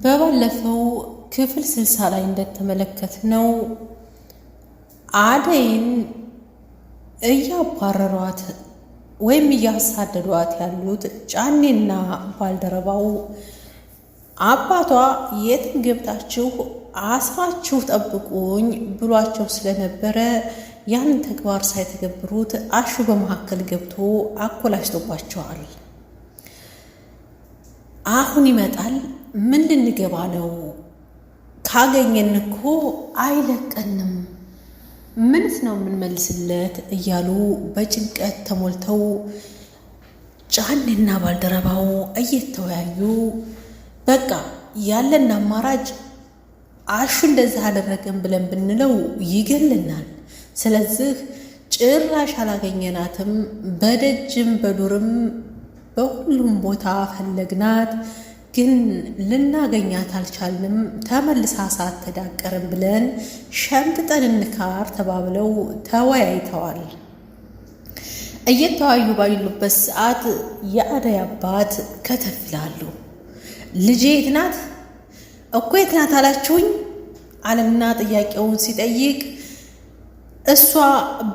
በባለፈው ክፍል 60 ላይ እንደተመለከትነው አደይን እያባረሯት ወይም እያሳደዷት ያሉት ጫኔና ባልደረባው አባቷ የትም ገብታችሁ አስራችሁ ጠብቁኝ ብሏቸው ስለነበረ ያንን ተግባር ሳይተገብሩት አሹ በመካከል ገብቶ አኮላሽቶባቸዋል። አሁን ይመጣል። ምን ልንገባ ነው? ካገኘን እኮ አይለቀንም። ምንስ ነው የምንመልስለት? እያሉ በጭንቀት ተሞልተው ጫኔና ባልደረባው እየተወያዩ በቃ ያለን አማራጭ አሹ እንደዛ አደረገን ብለን ብንለው ይገለናል። ስለዚህ ጭራሽ አላገኘናትም። በደጅም በዱርም በሁሉም ቦታ ፈለግናት፣ ግን ልናገኛት አልቻልንም። ተመልሳ ሳትዳቀርም ብለን ሸምጥጠን እንካር ተባብለው ተወያይተዋል። እየተወያዩ ባሉበት ሰዓት የአደይ አባት ከተፍ ይላሉ። ልጄ የት ናት እኮ የት ናት አላችሁኝ አለና ጥያቄውን ሲጠይቅ እሷ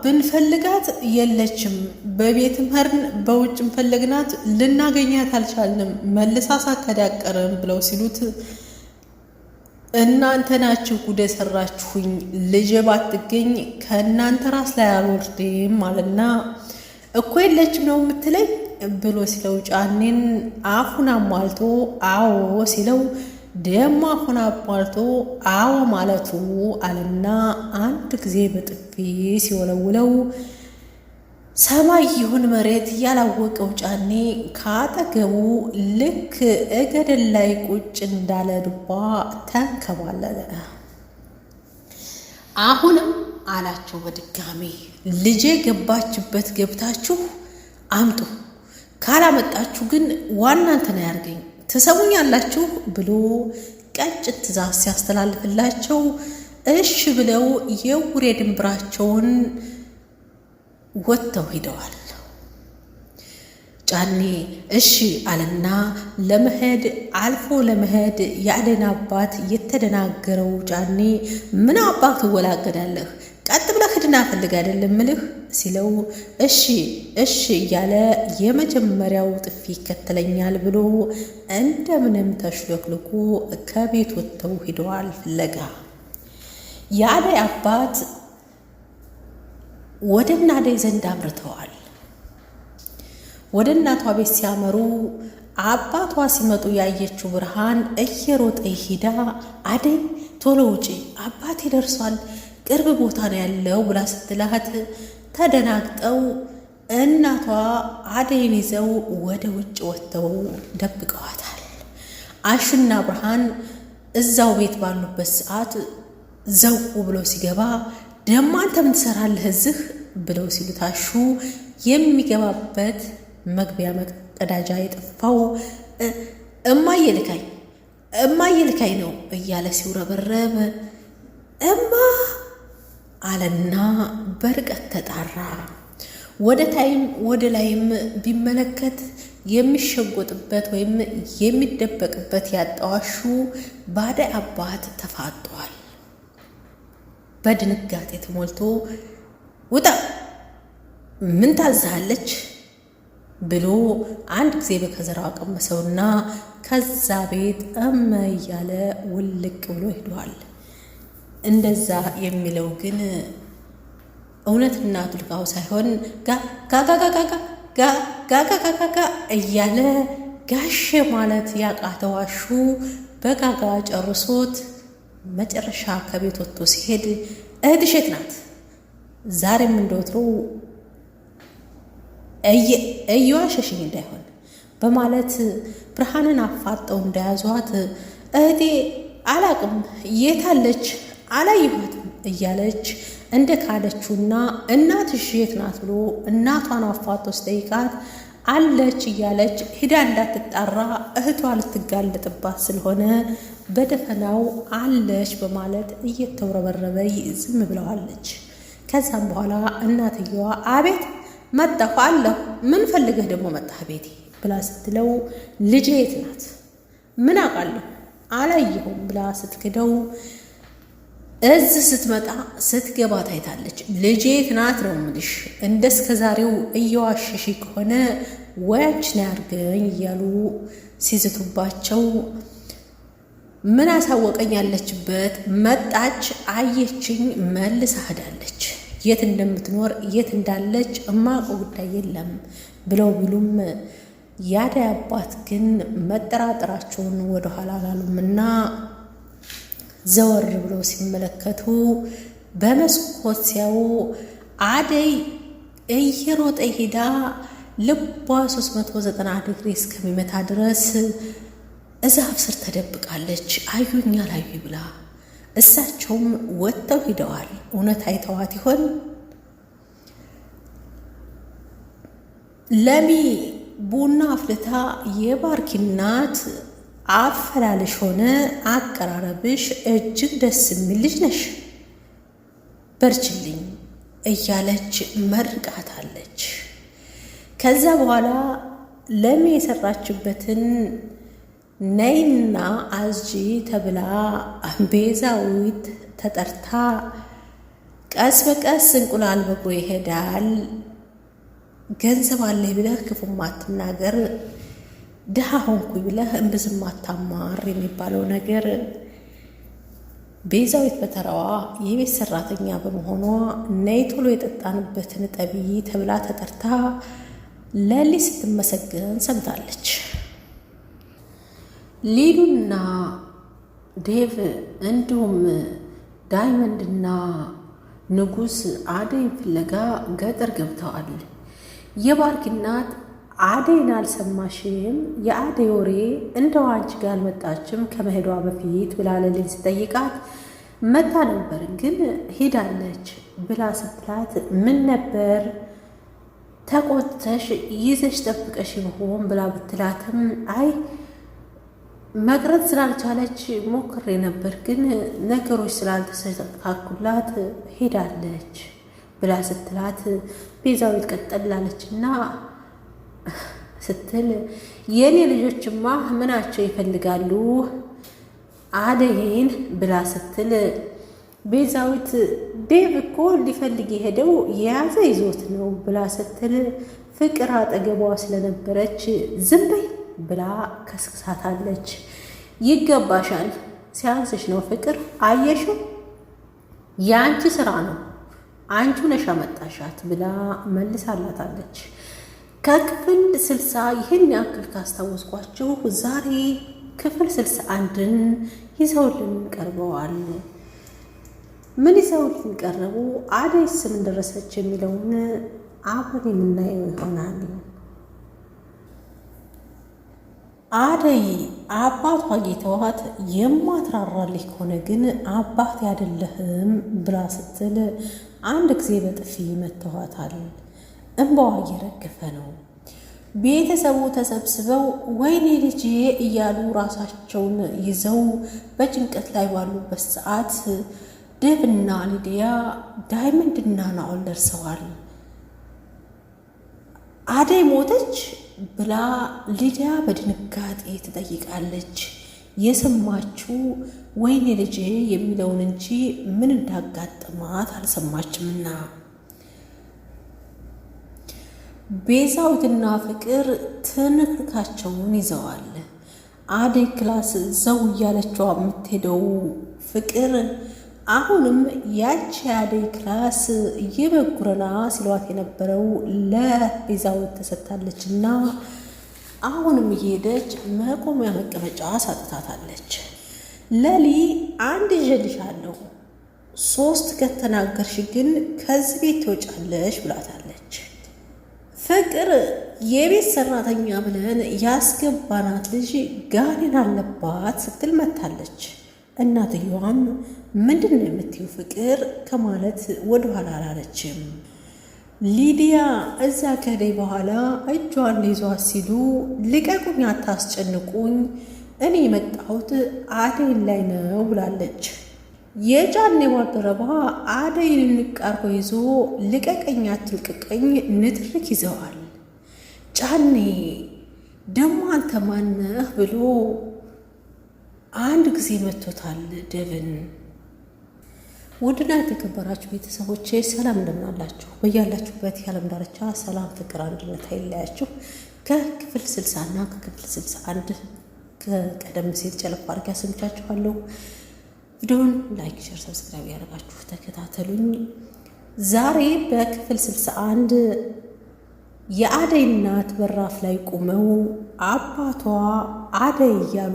ብንፈልጋት የለችም፣ በቤትም ሄድን በውጭም ፈለግናት ልናገኛት አልቻልንም፣ መልሳ ሳትዳቀርም ብለው ሲሉት እናንተ ናችሁ ጉድ የሰራችሁኝ፣ ልጄ ባትገኝ ከእናንተ ራስ ላይ አልወርድም አለና እኮ የለችም ነው የምትለኝ ብሎ ሲለው ጫኔን አፉን አሟልቶ አዎ ሲለው ደሞ አፉን አሟልቶ አዎ ማለቱ አለና አንድ ጊዜ በጥፊ ሲወለውለው ሰማይ ይሁን መሬት ያላወቀው ጫኔ ካጠገቡ ልክ እገደል ላይ ቁጭ እንዳለ ዱባ ተንከባለለ። አሁንም አላቸው በድጋሚ ልጄ ገባችበት ገብታችሁ አምጡ፣ ካላመጣችሁ ግን ዋና እንትን ያርገኝ ትሰሙኛላችሁ ብሎ ቀጭን ትዕዛዝ ሲያስተላልፍላቸው እሺ ብለው የውሬ ድንብራቸውን ወጥተው ሂደዋል። ጫኔ እሺ አለና ለመሄድ አልፎ ለመሄድ የአደይን አባት የተደናገረው ጫኔ ምን አባት ትወላገዳለህ? ቀጥ ብለህ ሂድና ፈልግ አይደለም ምልህ ሲለው እሺ እሺ እያለ የመጀመሪያው ጥፊ ይከተለኛል ብሎ እንደምንም ተሽሎክልኮ ከቤት ወጥተው ሂደዋል ፍለጋ። የአደይ አባት ወደ እናደይ ዘንድ አምርተዋል። ወደ እናቷ ቤት ሲያመሩ አባቷ ሲመጡ ያየችው ብርሃን እየሮጠ ሂዳ አደይ ቶሎ ውጪ አባቴ ደርሷል ቅርብ ቦታ ነው ያለው ብላ ስትላት ተደናግጠው እናቷ አደይን ይዘው ወደ ውጭ ወጥተው ደብቀዋታል። አሹና ብርሃን እዛው ቤት ባሉበት ሰዓት ዘው ብሎ ሲገባ ደሞ አንተ ምን ትሰራለህ እዚህ ብለው ሲሉት አሹ የሚገባበት መግቢያ መቀዳጃ የጠፋው እማዬ ልካኝ ነው እያለ ሲውረበረብ እማ አለና በርቀት ተጣራ። ወደ ታይም ወደ ላይም ቢመለከት የሚሸጎጥበት ወይም የሚደበቅበት ያጣዋሹ በአደይ አባት ተፋጧል። በድንጋጤ ተሞልቶ ውጣ ምን ታዛለች ብሎ አንድ ጊዜ በከዘራው አቀመሰውና ከዛ ቤት እያለ ውልቅ ብሎ ሄዷል። እንደዛ የሚለው ግን እውነት እናቱ ልቃው ሳይሆን ጋጋጋጋጋጋጋጋጋጋ እያለ ጋሼ ማለት ያቃተው አሹ በጋጋ ጨርሶት መጨረሻ ከቤት ወጥቶ ሲሄድ እህትሽ የት ናት? ዛሬም እንደወትሮው እየዋሸሽኝ እንዳይሆን በማለት ብርሃንን አፋጠው እንዳያዟት እህቴ አላቅም የታለች አላየኋትም እያለች እንደ ካደችውና እናትሽ የት ናት ብሎ እናቷን አፋጦ ሲጠይቃት አለች እያለች ሂዳ እንዳትጣራ እህቷ ልትጋለጥባት ስለሆነ በደፈናው አለች በማለት እየተውረበረበ ዝም ብለዋለች። ከዛም በኋላ እናትየዋ አቤት መጣሁ አለሁ፣ ምን ፈልገህ ደግሞ መጣህ ቤቴ ብላ ስትለው ልጄ የት ናት? ምን አውቃለሁ አላየሁም ብላ ስትክደው እዚህ ስትመጣ ስትገባ ታይታለች። ልጄ የት ናት ነው የምልሽ። እንደ እስከ ዛሬው እየዋሸሽ ከሆነ ወያችን ያርገኝ እያሉ ሲዝቱባቸው ምን አሳወቀኝ ያለችበት መጣች፣ አየችኝ፣ መልሳ ሄዳለች። የት እንደምትኖር የት እንዳለች እማውቀው ጉዳይ የለም ብለው ቢሉም የአደይ አባት ግን መጠራጠራቸውን ወደኋላ አላሉምና ዘወር ብለው ሲመለከቱ በመስኮት ሲያዩ አደይ እየሮጠ ሄዳ ልቧ 390 ዲግሪ እስከሚመታ ድረስ እዛፍ ስር ተደብቃለች። አዩኛ ላዩ ብላ እሳቸውም ወጥተው ሂደዋል። እውነት አይተዋት ይሆን? ለሚ ቡና አፍልታ የባርኪ እናት አፈላልሽ ሆነ አቀራረብሽ እጅግ ደስ የሚል ልጅ ነሽ፣ በርችልኝ እያለች መርቃታለች። ከዛ በኋላ ለሚ የሰራችበትን ነይና አዝጂ ተብላ ቤዛዊት ተጠርታ ቀስ በቀስ እንቁላል በእግሩ ይሄዳል፣ ገንዘብ አለኝ ብለህ ክፉም አትናገር፣ ድሃ ሆንኩኝ ብለህ እምብዝም አታማር የሚባለው ነገር ቤዛዊት በተራዋ የቤት ሰራተኛ በመሆኗ ነይ ቶሎ የጠጣንበትን ጠቢ ተብላ ተጠርታ ለሊ ስትመሰገን ሰምታለች። ሊሉና ዴቭ እንዲሁም ዳይመንድና ንጉስ አደይን ፍለጋ ገጠር ገብተዋል። የባርኪ እናት አደይን አልሰማሽም? የአደይ ወሬ እንደው አንቺ ጋር አልመጣችም ከመሄዷ በፊት ብላ ለሊን ስጠይቃት መታ ነበር ግን ሄዳለች ብላ ስትላት ምን ነበር ተቆጥተሽ ይዘሽ ጠብቀሽ ይሆን ብላ ብትላትም አይ መቅረት ስላልቻለች ሞክሬ ነበር ግን ነገሮች ስላልተስተካከሉላት ሄዳለች ብላ ስትላት ቤዛዊት ቀጠላለችና ስትል የኔ ልጆችማ ምናቸው ይፈልጋሉ አደይን ብላ ስትል ቤዛዊት ዴቭ እኮ ሊፈልግ የሄደው የያዘ ይዞት ነው ብላ ስትል ፍቅር አጠገቧ ስለነበረች ዝም በይ ብላ ከስክሳታለች። ይገባሻል፣ ሲያንስሽ ነው ፍቅር፣ አየሽው የአንቺ ስራ ነው፣ አንቺ ነሽ አመጣሻት ብላ መልሳላታለች። ከክፍል 60 ይህን ያክል ካስታወስኳችሁ ዛሬ ክፍል 61ን ይዘውልን ቀርበዋል። ምን ይዘውልን ቀረቡ፣ አደይስ ምን ደረሰች የሚለውን አብረን የምናየው ይሆናል። አደይ አባቷ ጌተዋት የማትራራልኝ ከሆነ ግን አባት አይደለህም ብላ ስትል አንድ ጊዜ በጥፊ መተዋታል። እንባዋ እየረገፈ ነው። ቤተሰቡ ተሰብስበው ወይኔ ልጄ እያሉ ራሳቸውን ይዘው በጭንቀት ላይ ባሉበት ሰዓት ዴቭና ሊዲያ ዳይመንድና ናኦል ደርሰዋል። አደይ ሞተች ብላ ሊዲያ በድንጋጤ ትጠይቃለች። የሰማችው ወይኔ ልጄ የሚለውን እንጂ ምን እንዳጋጠማት አልሰማችምና ቤዛዊትና ፍቅር ትንክርካቸውን ይዘዋል። አደይ ክላስ ዘው እያለችው የምትሄደው ፍቅር አሁንም ያቺ አደይ ክላስ የበጉረና ሲሏት የነበረው ለቤዛዊት ተሰጥታለች እና አሁንም እየሄደች መቆሚያ መቀመጫ ሳጥታታለች። ለሊ አንድ ይዤልሻለሁ፣ 3 ከተናገርሽ ግን ከዚህ ቤት ትወጫለሽ ብላታለች። ፍቅር የቤት ሰራተኛ ብለን ያስገባናት ልጅ ጋኔን አለባት ስትል መታለች። እናትየዋም ምንድን ነው የምትይው ፍቅር ከማለት ወደኋላ አላለችም። ሊዲያ እዛ ከደይ በኋላ እጇን ሊይዟት ሲሉ ልቀቁኝ፣ አታስጨንቁኝ፣ እኔ የመጣሁት አደይን ላይ ነው ብላለች። የጫኔ ባልደረባ አደይን ንቃርጎ ይዞ ልቀቀኝ፣ አትልቀቀኝ ንትርክ ይዘዋል። ጫኔ ደሞ አንተ ማነህ ብሎ አንድ ጊዜ መቶታል ደብን። ውድና የተከበራችሁ ቤተሰቦቼ ሰላም እንደምን አላችሁ? በያላችሁበት የዓለም ዳርቻ ሰላም፣ ፍቅር፣ አንድነት አይለያችሁ። ከክፍል 60 እና ከክፍል 61 ከቀደም ሲል ጨለፍ አድርጌ አሰምቻችኋለሁ። ቪዲዮውን ላይክ፣ ሼር፣ ሰብስክራይብ ያደርጋችሁ ተከታተሉኝ። ዛሬ በክፍል 61 የአደይ እናት በራፍ ላይ ቆመው አባቷ አደይ እያሉ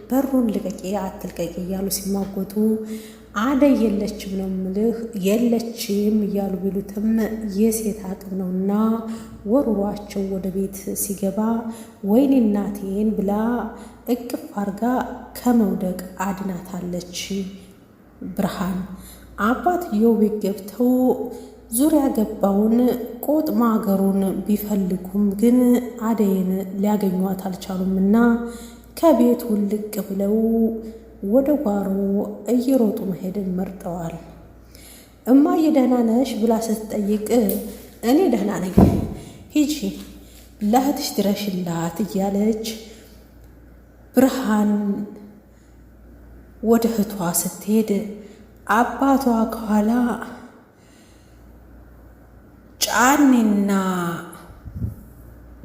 በሩን ልቀቂ አትልቀቂ እያሉ ሲማጎቱ አደይ የለችም ነው ምልህ የለችም እያሉ ቢሉትም የሴት አቅም ነውና ወርሯቸው ወደ ቤት ሲገባ ወይኔ እናቴን ብላ እቅፍ አርጋ ከመውደቅ አድናታለች ብርሃን። አባትየው ቤት ገብተው ዙሪያ ገባውን ቆጥ ማገሩን ቢፈልጉም ግን አደይን ሊያገኟት አልቻሉምና ከቤት ውልቅ ብለው ወደ ጓሮ እየሮጡ መሄድን መርጠዋል። እማዬ ደህና ነሽ ብላ ስትጠይቅ እኔ ደህና ነኝ፣ ሂጂ ለእህትሽ ድረሽላት እያለች ብርሃን ወደ እህቷ ስትሄድ አባቷ ከኋላ ጫኔና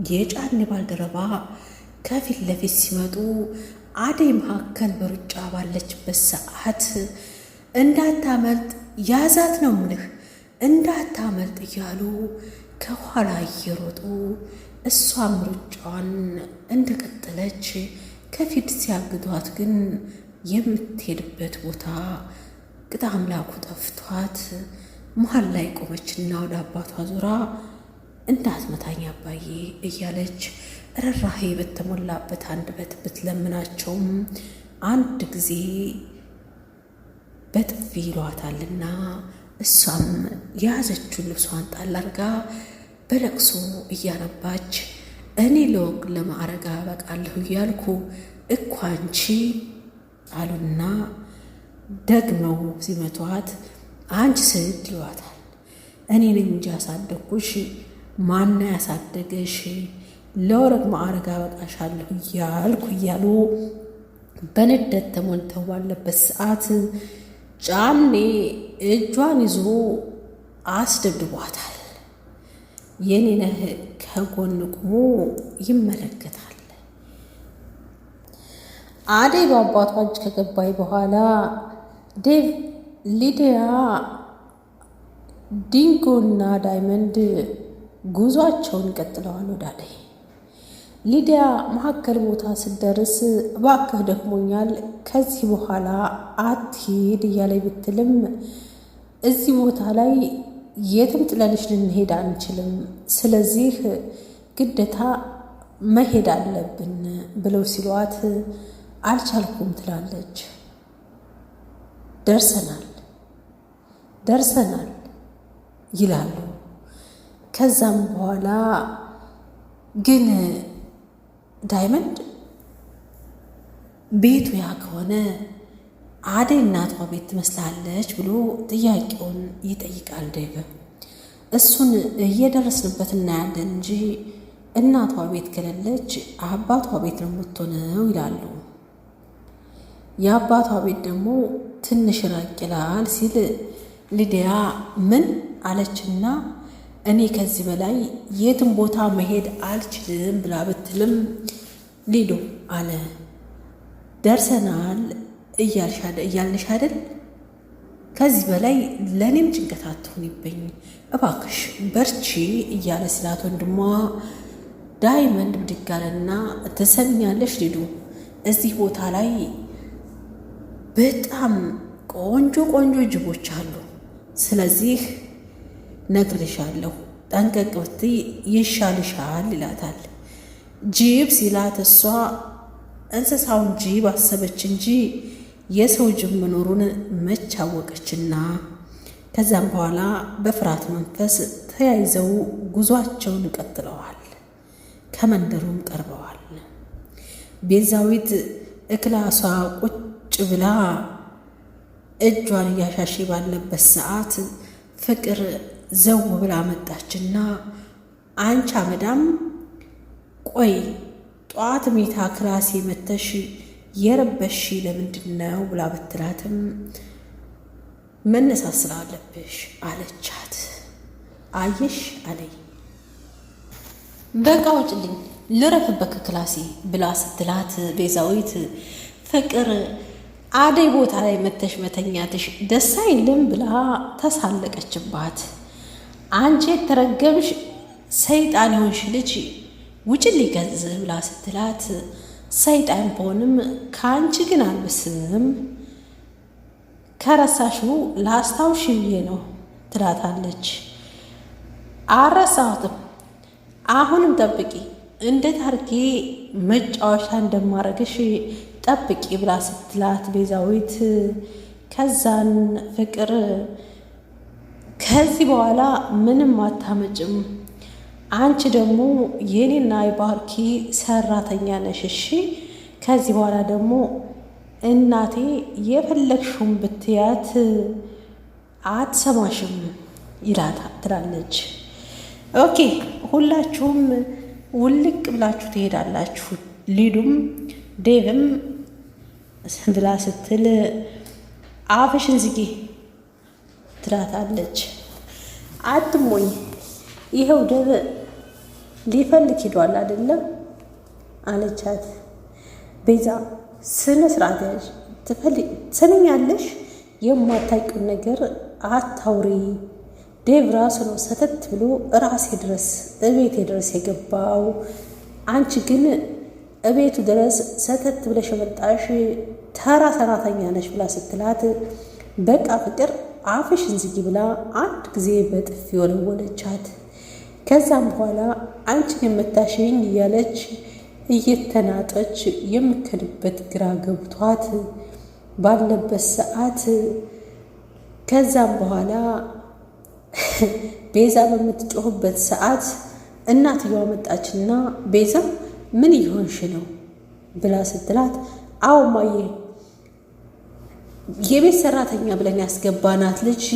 የጫኔ ባልደረባ ከፊት ለፊት ሲመጡ አደይ መካከል በሩጫ ባለችበት ሰዓት እንዳታመልጥ ያዛት ነው ምልህ እንዳታመልጥ እያሉ ከኋላ እየሮጡ እሷም ሩጫዋን እንደቀጠለች ከፊት ሲያግዷት ግን የምትሄድበት ቦታ ቅጣ አምላኩ ጠፍቷት መሀል ላይ ቆመችና ወደ አባቷ ዙራ እንዳትመታኝ አባዬ እያለች ርህራሄ በተሞላበት አንደበት ብትለምናቸውም አንድ ጊዜ በጥፊ ይሏታልና እሷም የያዘችውን ልብሷን ጣል አርጋ በለቅሶ እያነባች እኔ ለወግ ለማዕረግ አበቃለሁ እያልኩ እኮ አንቺ አሉና ደግመው ሲመቷት አንቺ ስድ ይሏታል። እኔ ነኝ እንጂ ያሳደግኩሽ፣ ማና ያሳደገሽ? ለወረግ ማዕረግ አበቃሻለሁ እያልኩ እያሉ በንደት ተሞልተው ባለበት ሰዓት ጫኔ እጇን ይዞ አስደብድቧታል። የኔነህ ከጎን ቆሞ ይመለከታል። አደይ በአባቷ እጅ ከገባይ በኋላ ዴቭ፣ ሊዲያ፣ ዲንጎና ዳይመንድ ጉዟቸውን ቀጥለዋል ወደ አደይ። ሊዲያ መካከል ቦታ ስትደርስ እባክህ ደክሞኛል ከዚህ በኋላ አትሄድ እያለ ብትልም እዚህ ቦታ ላይ የትም ጥለንሽ ልንሄድ አንችልም፣ ስለዚህ ግዴታ መሄድ አለብን ብለው ሲሏት አልቻልኩም ትላለች። ደርሰናል ይላሉ። ከዛም በኋላ ግን ዳይመንድ ቤቱ ያ ከሆነ አደይ እናቷ ቤት ትመስላለች ብሎ ጥያቄውን ይጠይቃል ዴቭ። እሱን እየደረስንበት እናያለን እንጂ እናቷ ቤት ከሌለች አባቷ ቤት ነው የምትሆነው ይላሉ። የአባቷ ቤት ደግሞ ትንሽ ራቅ ይላል ሲል ሊዲያ ምን አለችና እኔ ከዚህ በላይ የትም ቦታ መሄድ አልችልም ብላ ብትልም ሊዱ አለ ደርሰናል እያልንሽ አይደል? ከዚህ በላይ ለእኔም ጭንቀት አትሆንብኝ እባክሽ በርቺ እያለ ስላት ወንድሟ ዳይመንድ ብድግ አለና ትሰሚኛለሽ ሊዱ፣ እዚህ ቦታ ላይ በጣም ቆንጆ ጅቦች አሉ። ስለዚህ ነግርሻለሁ፣ ጠንቀቅ ብትይ ይሻልሻል ይላታል። ጅብ ሲላት እሷ እንስሳውን ጅብ አሰበች እንጂ የሰው ጅብ መኖሩን መች አወቀችና ከዛም በኋላ በፍርሃት መንፈስ ተያይዘው ጉዟቸውን ቀጥለዋል። ከመንደሩም ቀርበዋል። ቤዛዊት እክላሷ ቁጭ ብላ እጇን እያሻሽ ባለበት ሰዓት ፍቅር ዘው ብላ መጣችና አንቺ አመዳም ቆይ ጧት ሜታ ክላሴ መተሽ የረበሽ ለምንድን ነው ብላ ብትላትም መነሳት ስላለብሽ አለቻት። አየሽ አለኝ በቃ ውጭልኝ ልረፍበት ክላሴ ብላ ስትላት ቤዛዊት ፍቅር አደይ ቦታ ላይ መተሽ መተኛትሽ ደስ አይልም ብላ ተሳለቀችባት። አንቺ የተረገምሽ ሰይጣን የሆንሽ ልጅ ውጭልኝ ከዚህ ብላ ስትላት ሰይጣን ብሆንም ከአንቺ ግን አልብስም ከረሳሽው ላስታውሽ ብዬ ነው ትላታለች። አረሳሁትም አሁንም ጠብቂ እንዴት አድርጌ መጫወቻ እንደማረግሽ ጠብቂ ብላ ስትላት ቤዛዊት ከዛን ፍቅር ከዚህ በኋላ ምንም አታመጭም አንቺ ደግሞ የኔና የባርኪ ሰራተኛ ነሽ እሺ ከዚህ በኋላ ደግሞ እናቴ የፈለግሽውን ብትያት አትሰማሽም ይላታ ትላለች። ኦኬ ሁላችሁም ውልቅ ብላችሁ ትሄዳላችሁ። ሊዱም ዴቭም ብላ ስትል አፍሽን ዝጊ ትላታለች። አትሞኝ ይኸው ዴቭ ሊፈልግ ሂዷል አይደለም አለቻት። ቤዛ ስነ ስርዓት ያዥ ትሰሚኛለሽ? የማታውቂውን ነገር አታውሪ። ዴቭ ራሱ ነው ሰተት ብሎ ራሴ ድረስ እቤቴ ድረስ የገባው። አንቺ ግን እቤቱ ድረስ ሰተት ብለሽ መጣሽ ተራ ሰራተኛ ነሽ ብላ ስትላት በቃ ፍቅር አፍሽን ዝጊ ብላ አንድ ጊዜ በጥፊ ወለወለቻት። ከዛም በኋላ አንቺን የምታሽኝ እያለች እየተናጠች የምከድበት ግራ ገብቷት ባለበት ሰዓት ከዛም በኋላ ቤዛ በምትጮህበት ሰዓት እናትየዋ መጣችና ቤዛ ምን ይሆንሽ ነው ብላ ስትላት አዎ ማዬ የቤት ሰራተኛ ብለን ያስገባናት ልጅ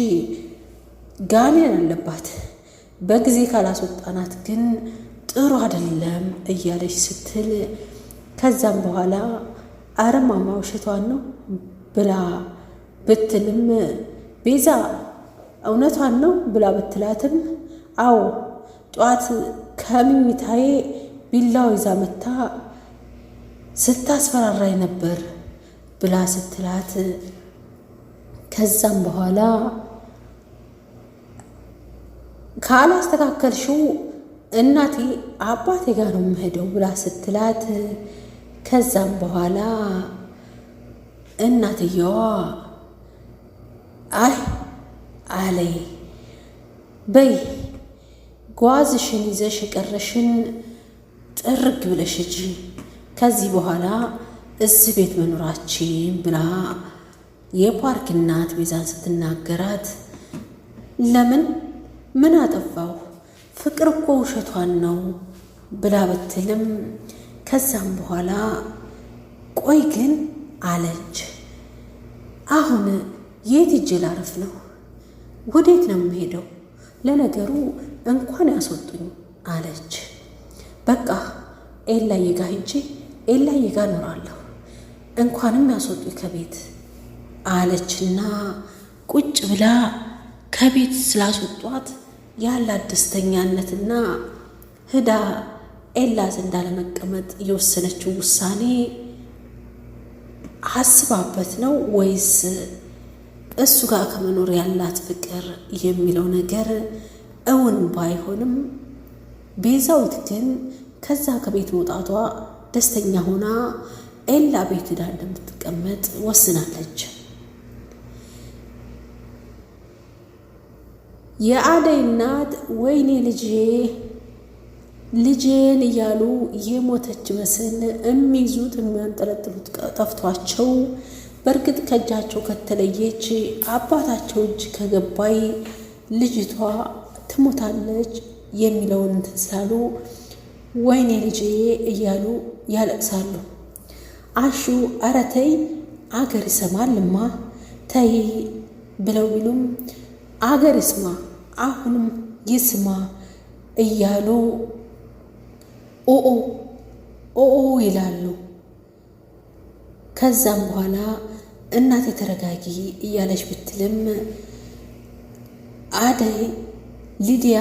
ጋኔን አለባት በጊዜ ካላስወጣናት ግን ጥሩ አይደለም እያለች ስትል ከዛም በኋላ አረማማ ውሸቷን ነው ብላ ብትልም ቤዛ እውነቷን ነው ብላ ብትላትም አዎ ጧት ከምኝታዬ ቢላው ይዛ መታ ስታስፈራራኝ ነበር ብላ ስትላት ከዛም በኋላ ካላስተካከልሽው እናቴ አባቴ ጋር ነው የምሄደው ብላ ስትላት ከዛም በኋላ እናትየዋ አይ አለይ በይ ጓዝሽን ይዘሽ የቀረሽን ጥርግ ብለሽ ሂጂ ከዚህ በኋላ እዚህ ቤት መኖራችን ብላ የፓርክ እናት ቤዛን ስትናገራት ለምን ምን አጠፋው ፍቅር እኮ ውሸቷን ነው ብላ ብትልም ከዛም በኋላ ቆይ ግን አለች አሁን የት ሂጅ ላርፍ ነው ወዴት ነው የምሄደው ለነገሩ እንኳን ያስወጡኝ አለች በቃ ኤላዬ ጋ ሂጄ ኤላዬ ጋ እኖራለሁ እንኳንም ያስወጡኝ ከቤት አለችና ቁጭ ብላ ከቤት ስላስወጧት ያላት ደስተኛነትና ህዳ ኤላ ዘንዳ ለመቀመጥ የወሰነችው ውሳኔ አስባበት ነው ወይስ እሱ ጋር ከመኖር ያላት ፍቅር የሚለው ነገር እውን ባይሆንም ቤዛዊት ግን ከዛ ከቤት መውጣቷ ደስተኛ ሆና ኤላ ቤት ሄዳ እንደምትቀመጥ ወስናለች። የአደይ እናት ወይኔ ልጄን እያሉ የሞተች መስል የሚይዙት የሚያንጠለጥሉት ጠፍቷቸው በእርግጥ ከእጃቸው ከተለየች አባታቸው እጅ ከገባይ ልጅቷ ትሞታለች የሚለውን እንትን ስላሉ ወይኔ ልጄ እያሉ ያለቅሳሉ። አሹ ኧረ ተይ አገር ይሰማልማ ተይ ብለው ቢሉም አገር ይስማ አሁንም ይስማ እያሉ ኦ ይላሉ። ከዛም በኋላ እናቴ ተረጋጊ እያለች ብትልም አደይ፣ ሊዲያ፣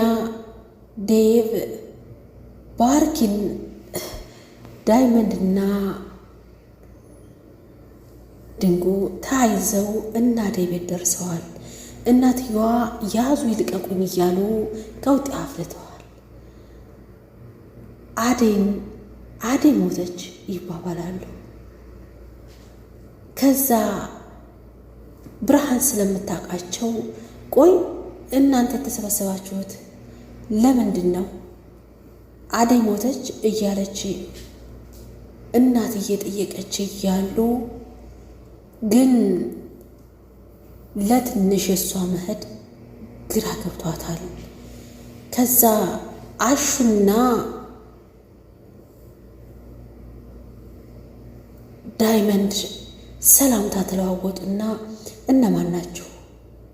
ዴቭ፣ ባርኪን፣ ዳይመንድና ድንጉ ተያይዘው እና አደይ ቤት ደርሰዋል። እናትየዋ ያዙ ይልቀቁኝ እያሉ ቀውጤ አፍልተዋል። አደይ ሞተች ይባባላሉ። ከዛ ብርሃን ስለምታውቃቸው ቆይ እናንተ ተሰበሰባችሁት ለምንድን ነው? አደይ ሞተች እያለች እናት እየጠየቀች እያሉ ግን ለትንሽ እሷ መሄድ ግራ ገብቷታል። ከዛ አሹና ዳይመንድ ሰላምታ ተለዋወጡና እነማን ናቸው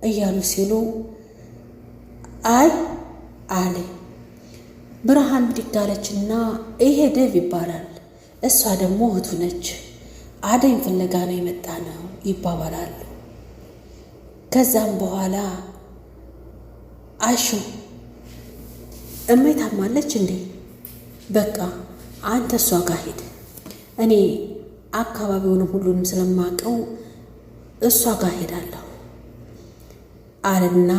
እያሉ ሲሉ አይ አለ ብርሃን ብድግ አለችና ይሄ ዴቭ ይባላል፣ እሷ ደግሞ እህቱ ነች፣ አደይን ፍለጋ ነው የመጣ ነው ይባባላሉ። ከዛም በኋላ አሹ እማይ ታማለች እንዴ? በቃ አንተ እሷ ጋር ሄድ፣ እኔ አካባቢውንም ሁሉንም ስለማቀው እሷ ጋር ሄዳለሁ አለና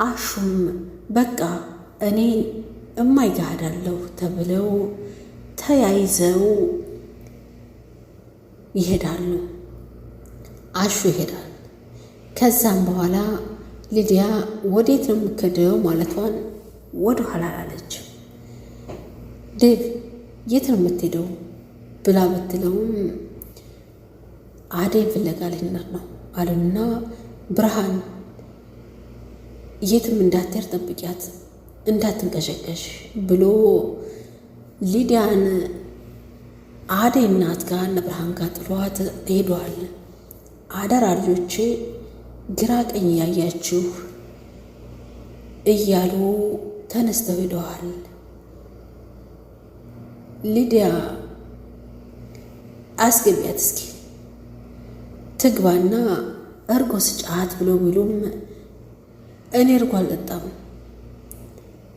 አሹም በቃ እኔ እማይ ጋር ሄዳለሁ ተብለው ተያይዘው ይሄዳሉ። አሹ ይሄዳል። ከዛም በኋላ ሊዲያ ወዴት ነው የምትከደው ማለቷን ወደ ኋላ አለች። ዴቭ የት ነው የምትሄደው ብላ ብትለውም አደይን ፍለጋ ልንሄድ ነው አሉና ብርሃን የትም እንዳትሄድ ጠብቂያት እንዳትንቀሸቀሽ ብሎ ሊዲያን አደይ እናት ጋር እነ ብርሃን ጋር ጥሏት ሄዷል። አደራ ልጆቼ ግራ ቀኝ ያያችሁ እያሉ ተነስተው ሄደዋል። ሊዲያ አስገቢያት እስኪ ትግባና እርጎ ስጫት ብሎ ቢሉም እኔ እርጎ አልጠጣም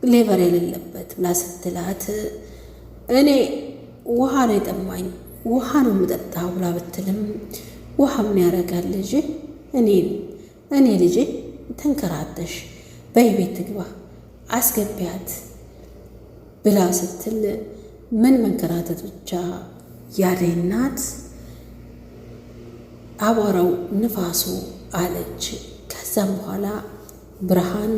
ሌበር የሌለበት ብላ ስትላት እኔ ውሃ ነው የጠማኝ ውሃ ነው የምጠጣው ብላ ብትልም ውሃ ምን ያደርጋል ልጅ እኔ ልጅ ተንከራተሽ በቤት ትግባ አስገቢያት ብላ ስትል ምን መንከራተት ብቻ ያደይ እናት አቧራው ንፋሱ አለች። ከዛም በኋላ ብርሃን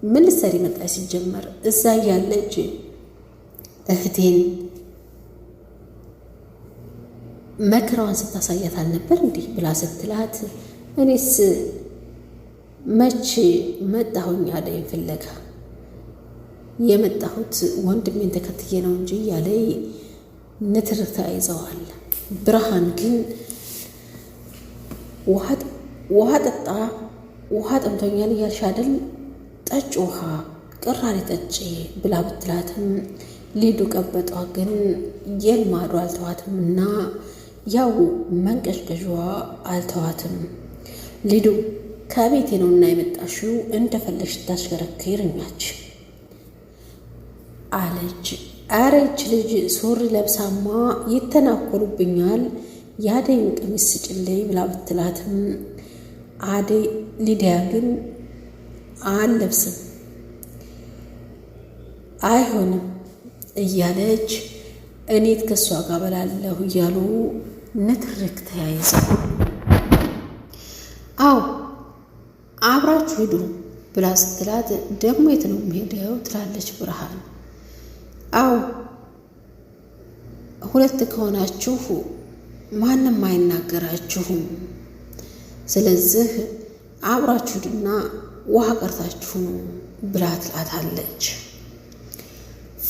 ምን ልትሰሪ መጣች? ሲጀመር እዛ ያለች እህቴን መከራዋን ስታሳያት አልነበር እንዲህ ብላ ስትላት እኔስ መቼ መጣሁኝ አደይን ፍለጋ የመጣሁት ወንድሜን ተከትዬ ነው እንጂ ያለይ ንትርክ ተያይዘዋል። ብርሃን ግን ውሃ ጠጣ ውሃ ጠምቶኛል እያልሽ አይደል? ጠጭ ውሃ ቅራሪ ጠጪ ብላ ብትላትም ሊዱ ቀበጧ ግን የልማዱ አልተዋትም እና ያው መንቀዥቀዥ አልተዋትም። ሊዱ ከቤቴ ነው እና የመጣሽው እንደፈለግሽ ታሽከረክርኛች አለች። አረች ልጅ ሱሪ ለብሳማ ይተናኮሉብኛል የአደይን ቀሚስ ስጭልኝ ብላ ብትላትም አደይ ሊዲያ ግን አልለብስም አይሆንም እያለች እኔት ከሷ ጋር በላለሁ እያሉ ንትርክ ተያይዘው አው አብራችሁ ሂዱ ብላ ስትላት ደግሞ የት ነው የምሄደው ትላለች ብርሃን። አው ሁለት ከሆናችሁ ማንም አይናገራችሁም። ስለዚህ አብራችሁና ውሃ ቀርታችሁ ነው ብላ ትላታለች።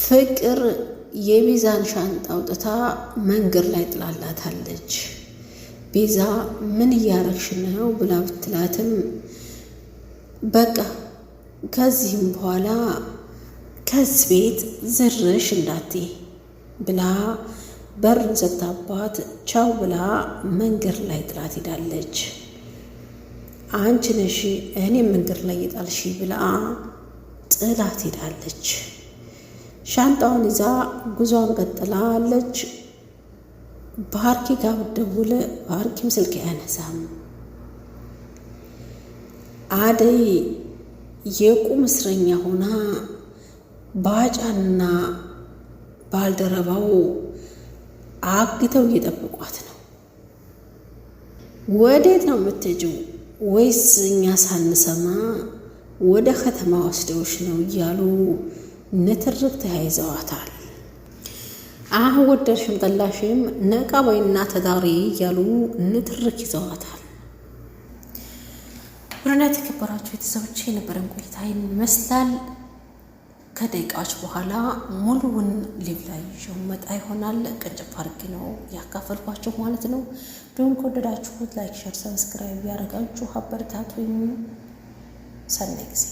ፍቅር የቤዛን ሻንጣ አውጥታ መንገድ ላይ ጥላላታለች። ቤዛ ምን እያረግሽ ነው ብላ ብትላትም በቃ ከዚህም በኋላ ከዚህ ቤት ዝርሽ እንዳትይ ብላ በርን ዘግታባት ቻው ብላ መንገድ ላይ ጥላት ሄዳለች። አንቺ ነሽ እኔ መንገድ ላይ የጣልሽ ብላ ጥላት ሄዳለች። ሻንጣውን ይዛ ጉዟን ቀጥላለች። ባርኪ ጋር ብትደውል ባርኪም ስልክ አያነሳም። አደይ የቁም እስረኛ ሆና ባጫና ባልደረባው አግተው እየጠበቋት ነው። ወዴት ነው የምትሄጂው? ወይስ እኛ ሳንሰማ ወደ ከተማ ወስደውሽ ነው እያሉ ንትርክ ተያይዘዋታል። አሁን ወደድሽም ጠላሽም ነቃ በይና ተዳሪ እያሉ ንትርክ ይዘዋታል። ብሩና የተከበራችሁ ቤተሰቦች የነበረን ቆይታ ይመስላል። ከደቂቃዎች በኋላ ሙሉውን ሊቭ ላይ ይዤው መጣ ይሆናል። ቅንጭፍ አድርጌ ነው ያካፈልኳችሁ ማለት ነው። ቢሆን ከወደዳችሁት ላይክ፣ ሼር፣ ሰብስክራይብ ያደረጋችሁ አበረታቱኝ። ሰናይ ጊዜ